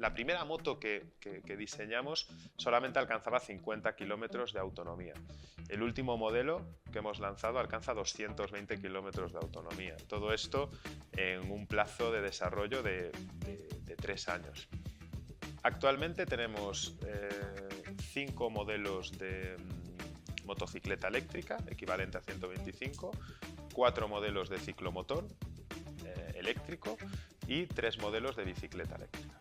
La primera moto que diseñamos solamente alcanzaba 50 kilómetros de autonomía. El último modelo que hemos lanzado alcanza 220 kilómetros de autonomía. Todo esto en un plazo de desarrollo de 3 años. Actualmente tenemos 5 modelos de motocicleta eléctrica, equivalente a 125, 4 modelos de ciclomotor eléctrico y 3 modelos de bicicleta eléctrica.